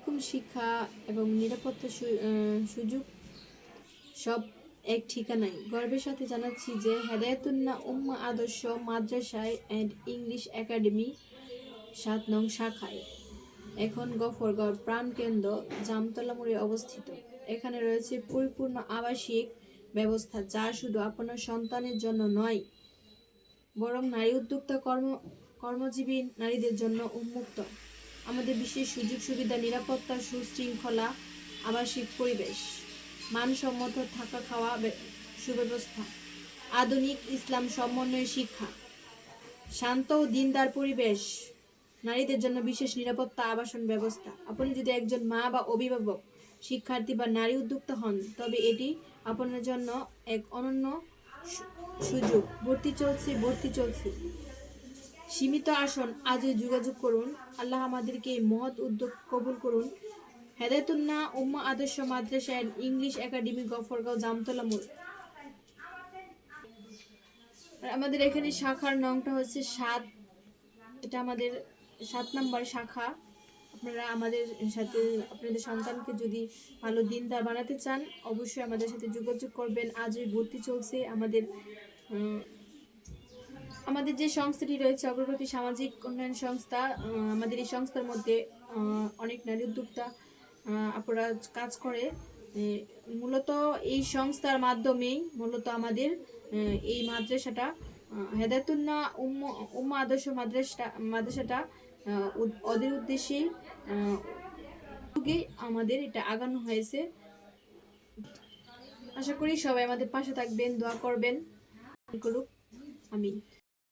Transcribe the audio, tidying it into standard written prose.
আলাইকুম। শিক্ষা এবং নিরাপত্তা সুযোগ সব এক ঠিকানায় গর্বের সাথে জানাচ্ছি যে হেদায়েতুন্না উম্মাহ আদর্শ মাদ্রাসায় অ্যান্ড ইংলিশ একাডেমি ৭ নং শাখায় এখন গফরগাঁও প্রাণকেন্দ্র জামতলা মোড়ে অবস্থিত। এখানে রয়েছে পরিপূর্ণ আবাসিক ব্যবস্থা, যা শুধু আপনার সন্তানের জন্য নয়, বরং নারী উদ্যোক্তা কর্মজীবী নারীদের জন্য উন্মুক্ত। আমাদের বিশেষ সুযোগ সুবিধা, নিরাপত্তা, সুশৃঙ্খলা আবাসিক পরিবেশ, মানসম্মত থাকা খাওয়া সুব্যবস্থা, আধুনিক ইসলাম সমন্বয় শিক্ষা, শান্ত ও দিনদার পরিবেশ, নারীদের জন্য বিশেষ নিরাপত্তা আবাসন ব্যবস্থা। আপনি যদি একজন মা বা অভিভাবক, শিক্ষার্থী বা নারী উদ্যোক্তা হন, তবে এটি আপনার জন্য এক অনন্য সুযোগ। ভর্তি চলছে। সীমিত আসন। আজই যোগাযোগ করুন। আল্লাহ আমাদেরকে এই মহৎ উদ্যোগ কবুল করুন। হেদায়েতুন্না উম্মাহ আদর্শ মাদ্রাসা and English academy, Gaffargaon, Jamtala মোড়। আমাদের এখানে শাখার নংটা হচ্ছে ৭। এটা আমাদের ৭ নম্বর শাখা। আপনারা আমাদের সাথে আপনাদের সন্তানকে যদি ভালো দিনদার বানাতে চান, অবশ্যই আমাদের সাথে যোগাযোগ করবেন। আজই ভর্তি চলছে। আমাদের যে সংস্থাটি রয়েছে, অগ্রগতি সামাজিক উন্নয়ন সংস্থা, আমাদের এই সংস্থার মধ্যে অনেক নারী উদ্যোক্তা আপনারা কাজ করে। মূলত এই সংস্থার মাধ্যমেই আমাদের এই মাদ্রাসাটা, হেদায়েতুন্না উম্মাহ আদর্শ মাদ্রাসাটা ওদের উদ্দেশ্যেই আমাদের এটা আগানো হয়েছে। আশা করি সবাই আমাদের পাশে থাকবেন, দোয়া করবেন। আমিন।